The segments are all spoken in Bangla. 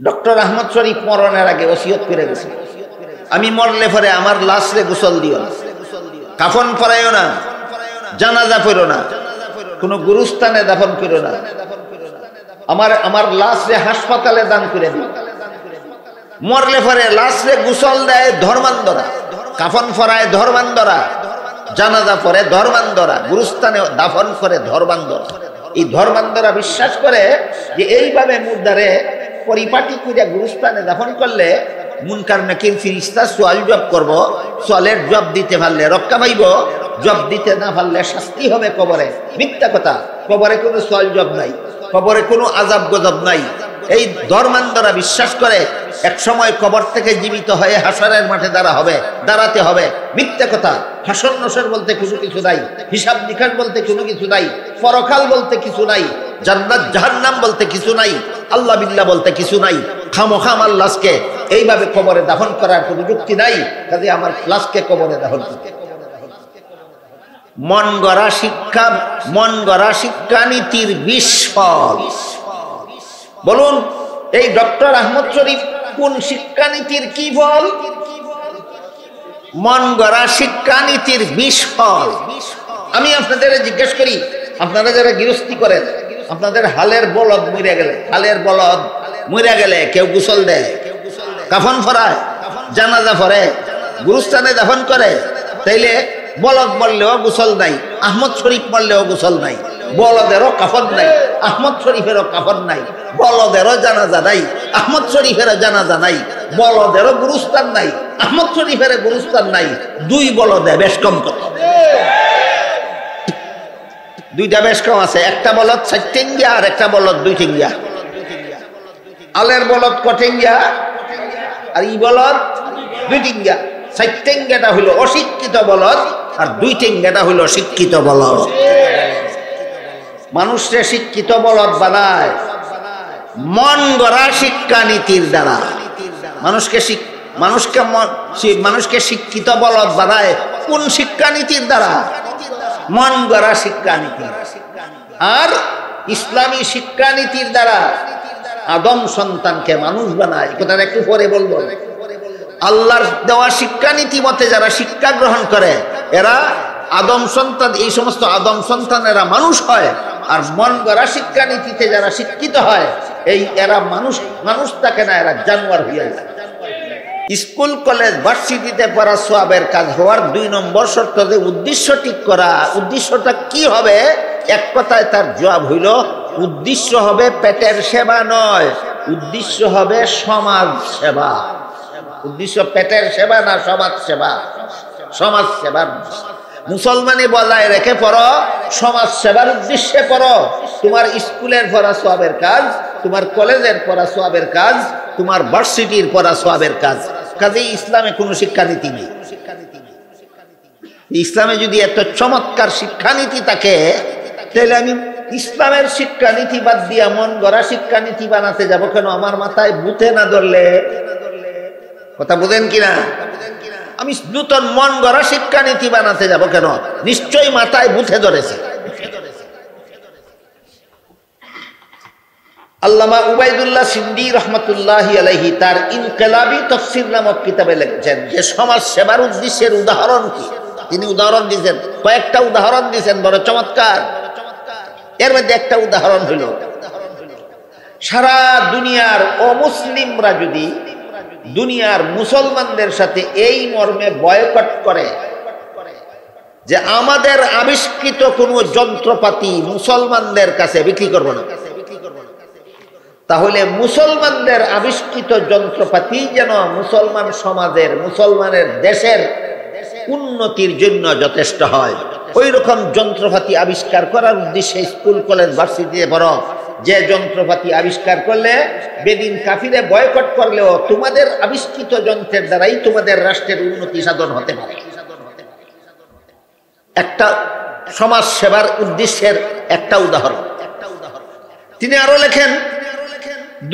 ডক্টর আহমদ শরীফ মরণের আগে ওসিয়ত করে গেছে, আমি মরলে পরে আমার লাশরে গোসল দিও, কাফন পরাইও না, জানাজা পড়ো না, কোনো গুরুস্থানে দাফন করো না, আমার লাশরে হাসপাতালে দান করে দিও। মরলে পরে লাশরে গোসল দেয় ধর্মান্ধরা, কাফন পরায় ধর্মান্ধরা, জানাজা পড়ে ধর্মান্ধরা, গুরুস্থানে দাফন করে ধর্মান্ধরা। এই ধর্মান্ধরা বিশ্বাস করে যে এইভাবে মুর্দারে পরিপাটি করে গুরুস্থানে দাফন করলে মুনকার নাকির ফিরিস্তা সোয়াল জব করব, সোয়ালের জব দিতে পারলে রক্ষা পাইব, জব দিতে না পারলে শাস্তি হবে কবরে। মিথ্যা কথা, কবরে কোনো সোয়াল জব নাই, কবরে কোনো আজাব গজব নাই। এই ধর্মান্ধরা বিশ্বাস করে এক সময় কবর থেকে জীবিত হয়ে হাসরের মাঠে দাঁড়াতে হবে। মিথ্যা কথা, হাসর নসর বলতে কোনো কিছু নাই, হিসাব নিকাশ বলতে কোনো কিছু নাই, পরকাল বলতে কিছু নাই, জান্নাত জাহান্নাম বলতে কিছু নাই, আল্লাহ বিল্লাহ বলতে কিছু নাই। খামোখা আমার লাশকে এইভাবে কবরে দাফন করার কোনো যুক্তি নাই, কাজে আমার লাশকে কবরে দাফন করতে। মন গড়া শিক্ষানীতির বিস্ফল। বলুন, এই ডক্টর আহমদ শরীফ কোন শিক্ষানীতির কি ফল? মন গড়া শিক্ষানীতির বিস্ফল। আমি আপনাদের জিজ্ঞেস করি, আপনারা যারা গৃহস্থী করেন, আপনাদের হালের বলদ মরে গেলে কেউ গোসল দেয়, কাফন পরায়, জানাজা পড়ে, গুরুস্থানে দাফন করে, তাইলে বলদ মরলেও গোসল নাই, আহমদ শরীফ মরলেও গোসল নাই, বলদেরও কাফন নাই, আহমদ শরীফেরও কাফন নাই, বলদেরও জানাজা নাই, আহমদ শরীফেরও জানাজা নাই, বলদেরও গুরুস্থান নাই, আহমদ শরীফের গুরুস্থান নাই। দুই বলদে বেশ কম কত, দুইটা বেশ কম আছে। একটা বলদ 4 ঠেঙ্গিয়া আর একটা বলদ 2 ঠেঙ্গিয়া। আলের বলদ কঠেঙ্গিয়া আর ই বলদ 2 ঠেঙ্গিয়া। 4 ঠেঙ্গিয়াটা হইল অশিক্ষিত বলদ আর 2 ঠেঙ্গিয়াটা হইল শিক্ষিত বলদ। মানুষকে শিক্ষিত বলদ বানায় মন গড়া শিক্ষানীতির দ্বারা। মানুষকে শিক্ষিত বলদ বানায় কোন শিক্ষানীতির দ্বারা? মন গড়া শিক্ষানীতি। আর ইসলামী শিক্ষানীতির দ্বারা আদম সন্তানকে মানুষ বানায়। কথাটা একটু পরে বলবো। আল্লাহর দেওয়া শিক্ষানীতি মতে যারা শিক্ষা গ্রহণ করে এরা আদম সন্তান, এই সমস্ত আদম সন্তানেরা মানুষ হয়। আর মন গড়া শিক্ষানীতিতে যারা শিক্ষিত হয় এরা মানুষ থাকে না, এরা জানোয়ার হয়ে যায়। স্কুল কলেজ ভার্সিটিতে পড়া সওয়াবের কাজ হওয়ার 2 নম্বর শর্ত যে উদ্দেশ্য ঠিক করা। উদ্দেশ্যটা কি হবে? এক কথায় তার জবাব হইল, উদ্দেশ্য হবে পেটের সেবা নয়, উদ্দেশ্য হবে সমাজ সেবা। উদ্দেশ্য পেটের সেবা না সমাজ সেবা। সমাজ সেবার মুসলমানি বজায় রেখে পড়ো, সমাজ সেবার উদ্দেশ্যে পড়ো। তোমার স্কুলের পড়া সওয়াবের কাজ, তোমার কলেজের পড়া সওয়াবের কাজ, তোমার ভার্সিটির পড়া সওয়াবের কাজ। কাজেই ইসলামে কোনো শিক্ষানীতি নেই। ইসলামে যদি এত চমৎকার শিক্ষানীতি থাকে, তাহলে আমি ইসলামের শিক্ষানীতি বাদ দিয়া মন গড়া শিক্ষানীতি বানাতে যাব কেন? আমার মাথায় ভূতে না ধরলে। কথা বুঝেন কিনা? আমি নূতন মন গড়া শিক্ষানীতি বানাতে যাব কেন? নিশ্চয়ই মাথায় ভূতে ধরেছে। আল্লামা উবাইদুল্লাহ সিন্দি রহমতুল্লাহি আলাইহি তার ইনকিলাবি তাফসীর নামক কিতাবে লিখেছেন যে সমাজ সেবার উদ্দেশ্যের উদাহরণ কি। তিনি উদাহরণ দিয়েছেন, কয়েকটা উদাহরণ দিয়েছেন বড় চমৎকার। এর মধ্যে একটা উদাহরণ হইল, সারা দুনিয়ার অমুসলিমরা যদি দুনিয়ার মুসলমানদের সাথে এই মর্মে বয়কট করে যে আমাদের আবিষ্কৃত কোনো যন্ত্রপাতি মুসলমানদের কাছে বিক্রি করব না, তাহলে মুসলমানদের আবিষ্কৃত যন্ত্রপাতি যেন মুসলমান সমাজের, মুসলমানের দেশের উন্নতির জন্য যথেষ্ট হয়, ওই রকম যন্ত্রপাতি আবিষ্কার করার উদ্দেশ্যে স্কুল কলেজ ভার্সিটিতে পড়ো। যে যন্ত্রপাতি আবিষ্কার করলে বেদিন কাফিরে বয়কট করলেও তোমাদের আবিষ্কৃত যন্ত্রের দ্বারাই তোমাদের রাষ্ট্রের উন্নতি সাধন হতে পারে। একটা সমাজ সেবার উদ্দেশ্যের একটা উদাহরণ। তিনি আরো লেখেন,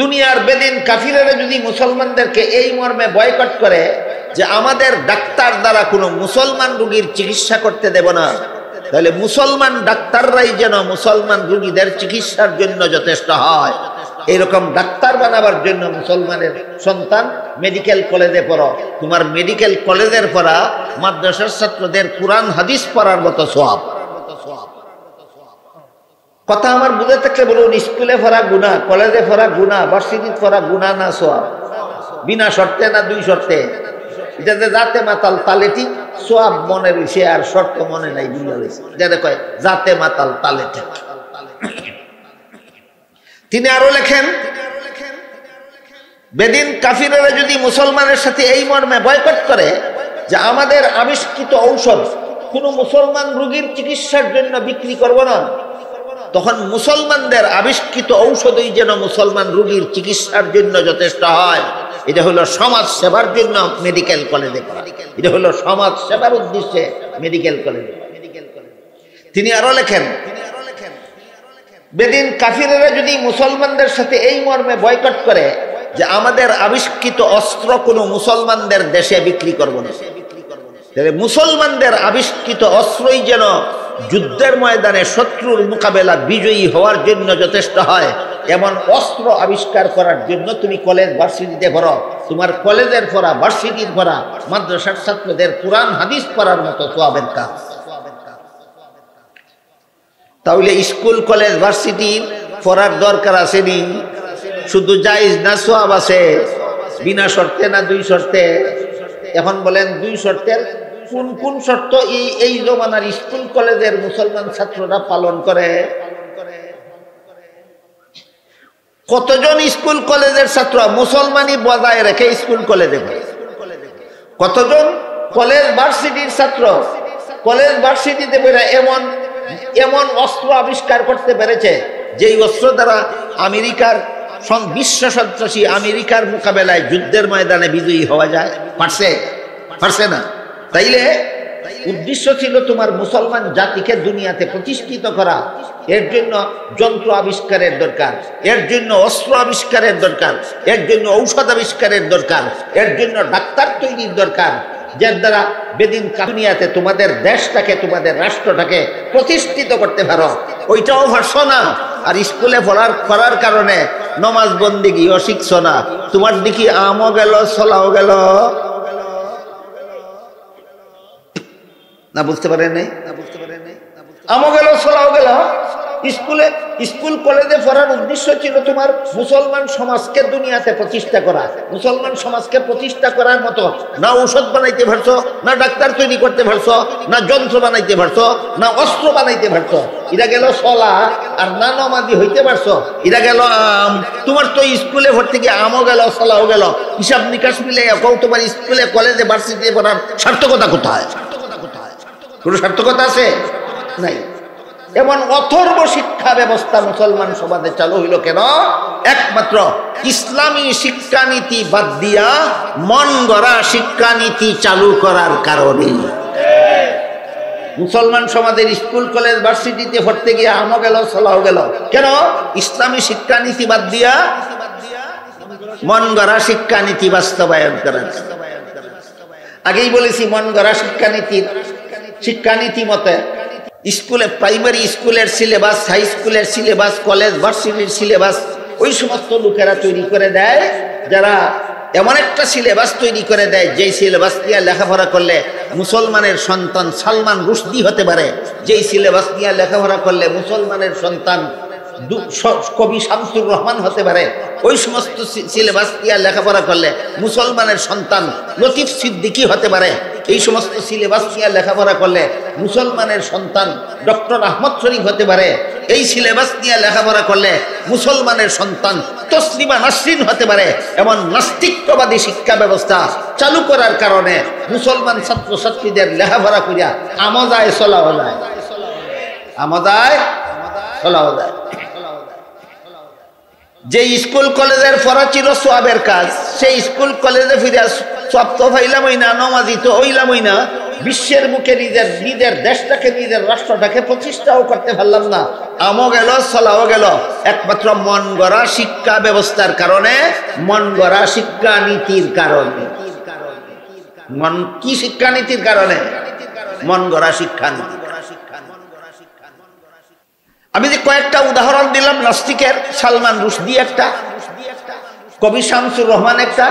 দুনিয়ার বেদিন কাফিরেরা যদি মুসলমানদেরকে এই মর্মে বয়কট করে যে আমাদের ডাক্তার দ্বারা কোনো মুসলমান রোগীর চিকিৎসা করতে দেব না, তাহলে মুসলমান ডাক্তাররাই যেন মুসলমান রোগীদের চিকিৎসার জন্য যথেষ্ট হয়। এরকম ডাক্তার বানাবার জন্য মুসলমানের সন্তান মেডিকেল কলেজে পড়ো, তোমার মেডিকেল কলেজের পড়া মাদ্রাসার ছাত্রদের কুরআন হাদিস পড়ার মতো সওয়াব। কথা আমার বুঝে থাকলে বলুন, স্কুলে পড়া গুনাহ, কলেজে পড়া গুনাহ, ভার্সিটিতে পড়া গুনাহ না সওয়াব? বিনা শর্তে না দুই শর্তে? এটা যে জাতে মাতাল তালে ঠিক, সওয়াব মনে রয়েছে আর শর্ত মনে নাই, বুঝা রয়েছে, যেটা কয় জাতে মাতাল তালে ঠিক। তিনি আরো লেখেন, বেদিন কাফিররা যদি মুসলমানের সাথে এই মর্মে বয়কট করে যে আমাদের আবিষ্কৃত ঔষধ কোন মুসলমান রোগীর চিকিৎসার জন্য বিক্রি করব না, তখন মুসলমানদের আবিষ্কৃত ঔষধই যেন মুসলমান রোগীর চিকিৎসার জন্য যথেষ্ট হয়। এটা হলো সমাজ সেবার জন্য মেডিকেল কলেজে করা, এটা হলো সমাজ সেবার উদ্দেশ্যে মেডিকেল কলেজে। তিনি আরো লেখেন, বেদিন কাফিররা যদি মুসলমানদের সাথে এই মর্মে বয়কট করে যে আমাদের আবিষ্কৃত অস্ত্র কোনো মুসলমানদের দেশে বিক্রি করব না, তাহলে মুসলমানদের আবিষ্কৃত অস্ত্রই যেন যুদ্ধের ময়দানে শত্রুর মোকাবেলা বিজয়ী হওয়ার জন্য যথেষ্ট হয়, এমন অস্ত্র আবিষ্কার করার জন্য তুমি কলেজ ভার্সিটিতে পড়ো। তোমার কলেজের পড়া, ভার্সিটির পড়া মাদ্রাসার ছাত্রদের কুরআন হাদিস পড়ার মতো সওয়াবের কাজ। তাহলে স্কুল কলেজ ভার্সিটি পড়ার দরকার আছে নি? শুধু জায়েজ না সওয়াব আছে? বিনা শর্তে না দুই শর্তে? এখন বলেন দুই শর্তের কোন কোন শর্ত এই জমানার স্কুল কলেজের মুসলমান ছাত্ররা পালন করে? কতজন স্কুল কলেজের ছাত্র মুসলমানি বজায় রেখে স্কুল কলেজে পড়ে? কতজন কলেজ ভার্সিটির ছাত্র কলেজ ভার্সিটিতে পড়ে এমন এমন অস্ত্র আবিষ্কার করতে পেরেছে যেই অস্ত্র দ্বারা আমেরিকার বিশ্ব সন্ত্রাসী আমেরিকার মোকাবেলায় যুদ্ধের ময়দানে বিজয়ী হওয়া যায়? পারছে না। তাইলে উদ্দেশ্য ছিল তোমার মুসলমান জাতিকে দুনিয়াতে প্রতিষ্ঠিত করা, এর জন্য যন্ত্র আবিষ্কারের দরকার, এর জন্য অস্ত্র আবিষ্কারের দরকার, এর জন্য ঔষধ আবিষ্কারের দরকার, এর জন্য ডাক্তার তৈরির দরকার, যার দ্বারা বেদিন দুনিয়াতে তোমাদের দেশটাকে, তোমাদের রাষ্ট্রটাকে প্রতিষ্ঠিত করতে পারো। ওইটাও পারছো না, আর স্কুলে পড়ার কারণে নমাজ বন্দেগীও শিখছো না। তোমার দিকে আমও গেল, ছলাও গেল না, বুঝতে পারেন নাই? আমও গেল, ছলাও গেল। স্কুল কলেজে পড়ার উদ্দেশ্য ছিল তোমার মুসলমান সমাজকে দুনিয়াতে প্রতিষ্ঠা করা। মুসলমান সমাজকে প্রতিষ্ঠা করার মতো না ঔষধ বানাইতে পারছো, না ডাক্তার তৈরি করতে পারছো, না যন্ত্র বানাইতে পারছো, না অস্ত্র বানাইতে পারছো। এরা গেল ছলা, আর না নমাজি হইতে পারছো, এরা গেল আম। তোমার তো স্কুলে ভর্তি গিয়ে আমও গেল, ছলাও গেল। হিসাব নিকাশ মিলে তোমার স্কুলে কলেজে ভার্সিটিতে পড়ার সার্থকতা কোথায়? কোনো সার্থকতা আছে? নাই। এমন অথর্ব শিক্ষা ব্যবস্থা মুসলমান সমাজে চালু হইল কেন? একমাত্র ইসলামী শিক্ষানীতি বাদ দিয়া মন গড়া শিক্ষানীতি চালু করার কারণে। মুসলমান সমাজের স্কুল কলেজ ভার্সিটিতে পড়তে গিয়ে আমও গেল, ছলাও গেল। কেন? ইসলামী শিক্ষানীতি বাদ দিয়া মন গড়া শিক্ষানীতি বাস্তবায়ন করার। আগেই বলেছি, মন গড়া শিক্ষানীতি মতে স্কুলে, প্রাইমারি স্কুলের সিলেবাস, হাই স্কুলের সিলেবাস, কলেজ ভার্সিটির সিলেবাস ওই সমস্ত লোকেরা তৈরি করে দেয়, যারা এমন একটা সিলেবাস তৈরি করে দেয় যেই সিলেবাস নিয়ে লেখাপড়া করলে মুসলমানের সন্তান সালমান রুশদি হতে পারে, যেই সিলেবাস নিয়ে লেখাপড়া করলে মুসলমানের সন্তান কবি শামসুর রহমান হতে পারে, ওই সমস্ত সিলেবাস নিয়ে লেখাপড়া করলে মুসলমানের সন্তান লতিফ সিদ্দিকী হতে পারে, এই সমস্ত সিলেবাস নিয়ে লেখাপড়া করলে মুসলমানের সন্তান ডক্টর আহমদ শরীফ হতে পারে, এই সিলেবাস নিয়ে লেখাপড়া করলে মুসলমানের সন্তান তসলিমা নাসরিন হতে পারে। এমন নাস্তিকবাদী শিক্ষা ব্যবস্থা চালু করার কারণে মুসলমান ছাত্রছাত্রীদের লেখাপড়া করিয়া আমাজায় চলাও যায়, আমাজায় চলাও যায়। যে স্কুল কলেজের পড়া ছিল সওয়াবের কাজ, সেই স্কুল কলেজে ফিরে সওয়াব তো পাইলামই না, নমাজি তো হইলামই না, বিশ্বের বুকে নিজের দেশটাকে, নিজের রাষ্ট্রটাকে প্রতিষ্ঠাও করতে পারলাম না। আমও গেল, ছলাও গেল, একমাত্র মন গড়া শিক্ষা ব্যবস্থার কারণে, মন গড়া শিক্ষানীতির কারণে। কি শিক্ষানীতির কারণে? মন গড়া শিক্ষানীতি। আমি যে কয়েকটা উদাহরণ দিলাম নাস্তিকের, সালমান রুশদি একটা, কবি শামসুর রহমান একটা,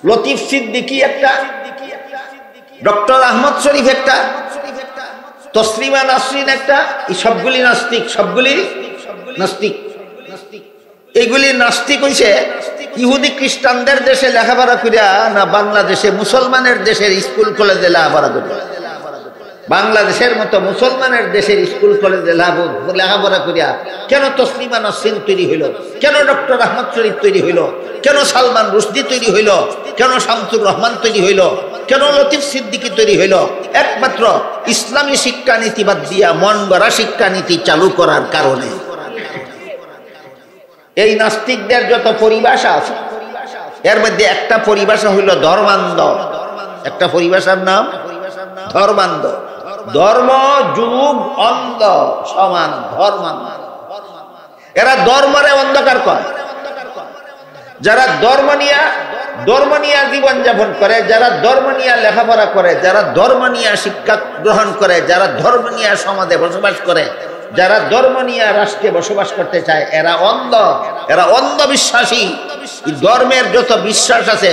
লতিফ সিদ্দিকী একটা, ডক্টর আহমদ শরীফ একটা, তসলিমা নাসরিন একটা, এই সবগুলি নাস্তিক, সবগুলি নাস্তিক। এইগুলি নাস্তিক হইছে ইহুদি খ্রিস্টানদের দেশে লেখাপড়া করিয়া না বাংলাদেশে মুসলমানের দেশের স্কুল কলেজে লেখাপড়া করিয়া? বাংলাদেশের মতো মুসলমানের দেশের স্কুল কলেজে লেখাপড়া করিয়া কেন তসলিমা নাসরিন তৈরি হইল, কেন ডক্টর আহমদ শরীফ তৈরি হইল, কেন সালমান রুশদি তৈরি হইল, কেন শামসুর রহমান তৈরি হইল, কেন লতিফ সিদ্দিকী তৈরি হইল? একমাত্র ইসলামী শিক্ষানীতি বাদ দিয়া মন গড়া শিক্ষানীতি চালু করার কারণে। এই নাস্তিকদের যত পরিভাষা আছে এর মধ্যে একটা পরিভাষা হইল ধর্মান্ধ। একটা পরিভাষার নাম ধর্মান্ধ। ধর্ম যুগ অন্ধ সমান ধর্মান্ধ। এরা ধর্মরে অন্ধকার করে। যারা ধর্ম নিয়ে জীবন যাপন করে, যারা ধর্ম নিয়ে লেখাপড়া করে, যারা ধর্ম নিয়ে শিক্ষা গ্রহণ করে, যারা ধর্ম নিয়ে সমাজে বসবাস করে, যারা ধর্ম নিয়ে রাষ্ট্রে বসবাস করতে চায়, এরা অন্ধ, এরা অন্ধবিশ্বাসী। ধর্মের যত বিশ্বাস আছে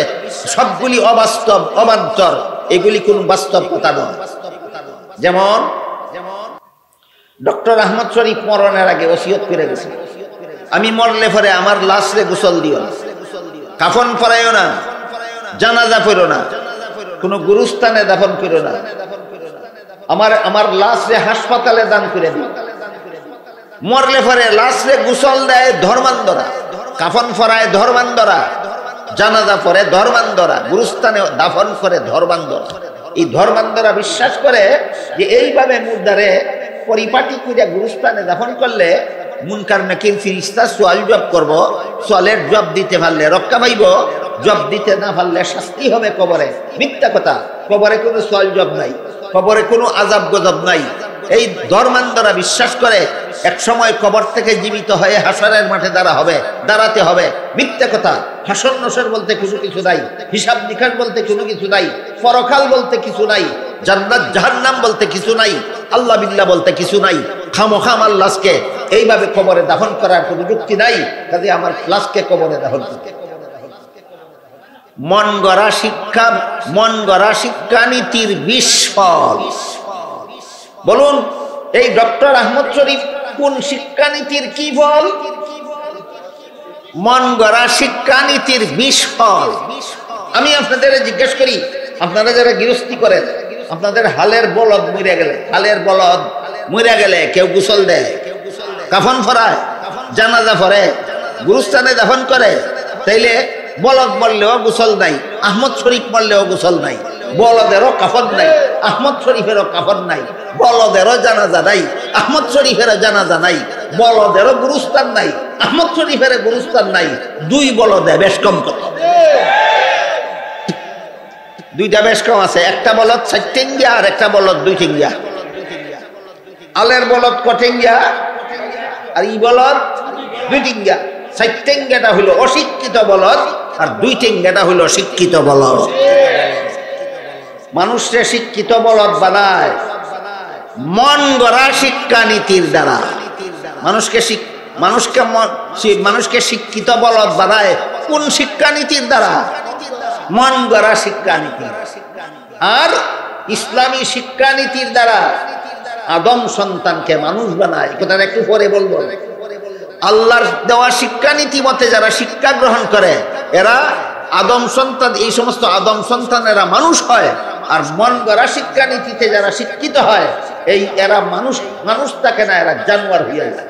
সবগুলি অবাস্তব, অবান্তর, এগুলি কোন বাস্তব কথা নয়। যেমন ডক্টর আহমদ শরীফ মরণের আগে ওসিয়ত করে গেছে, আমি মরলে পরে আমার লাশরে গোসল দিও, কাফন পরাইও না, জানাজা পড়ো না, কোন গুরুস্থানে দাফন করো না, আমার লাশরে হাসপাতালে দান করে দিও। মরলে পরে লাশরে গোসল দেয় ধর্মান্ধরা, কাফন পরায় ধর্মান্ধরা, জানাজা পড়ে ধর্মান্ধরা, গুরুস্থানে দাফন করে ধর্মান্ধরা। এই ধর্মান্ধরা বিশ্বাস করে যে এইভাবে মুর্দারে পরিপাটি করে গুরুস্থানে দাফন করলে মুনকার নাকির ফিরিস্তা সোয়াল জব করব, সোয়ালের জব দিতে পারলে রক্ষা পাইব, জব দিতে না পারলে শাস্তি হবে কবরে। মিথ্যা কথা, কবরে কোনো সোয়াল জব নাই, কবরে কোনো আজাব গজব নাই। এই ধর্মান্ধরা বিশ্বাস করে এক সময় কবর থেকে জীবিত হয়ে হাসরের মাঠে দাঁড়াতে হবে। মিথ্যা কথা। হাসর নসর বলতে কোনো কিছু নাই, হিসাব নিকাশ বলতে কোনো কিছু নাই, পরকাল বলতে কিছু নাই, জান্নাত জাহান্নাম বলতে কিছু নাই, আল্লাহ বিল্লাহ বলতে কিছু নাই। খামোখা আমার লাশকে এইভাবে কবরে দাফন করার কোনো যুক্তি নাই, কাজে আমার লাশকে কবরে দাফন করতে। মন গড়া শিক্ষানীতির বিস্ফল। বলুন এই ডক্টর আহমদ শরীফ কোন শিক্ষানীতির কি ফল? মন গড়া শিক্ষানীতির বিস্ফল। আমি আপনাদের জিজ্ঞেস করি, আপনারা যারা গৃহস্থী করেন, আপনাদের হালের বলদ মরে গেলে কেউ গোসল দেয়, কাফন পরায়, জানাজা পড়ে, গুরুস্থানে দাফন করে, তাইলে বলদ মরলেও গোসল নাই, আহমদ শরীফ মরলেও গোসল নাই, বলদেরও কাফন নাই, আহমদ শরীফেরও কাফন নাই, বলদেরও জানাজা নাই, আহমদ শরীফেরও জানাজা নাই, বলদেরও গুরুস্থান নাই, আহমদ শরীফের গুরুস্থান নাই। দুই বলদে বেশ কম কত? দুইটা বেশ কম আছে। একটা বলদ 4 টেঙ্গিয়া আর একটা বলদ 2 টেঙ্গিয়া। আলের বলদ কটেঙ্গিয়া আর ই বলদ 2 টেঙ্গিয়া। 4 টেঙ্গিয়াটা হইল অশিক্ষিত বলদ আর 2 টেঙ্গিয়াটা হইল শিক্ষিত বলদ। মানুষকে শিক্ষিত বলদ বানায় মন গড়া শিক্ষানীতির দ্বারা। মানুষকে শিক্ষিত বলদ বানায় কোন শিক্ষানীতির দ্বারা? মন গড়া শিক্ষানীতি। আর ইসলামী শিক্ষানীতির দ্বারা আদম সন্তানকে মানুষ বানায়। কথাটা একটু পরে বলবো। আল্লাহর দেওয়া শিক্ষানীতি মতে যারা শিক্ষা গ্রহণ করে এরা আদম সন্তান, এই সমস্ত আদম সন্তানেরা মানুষ হয়। আর মন গড়া শিক্ষানীতিতে যারা শিক্ষিত হয় এরা মানুষ থাকে না, এরা জানোয়ার হয়ে যায়।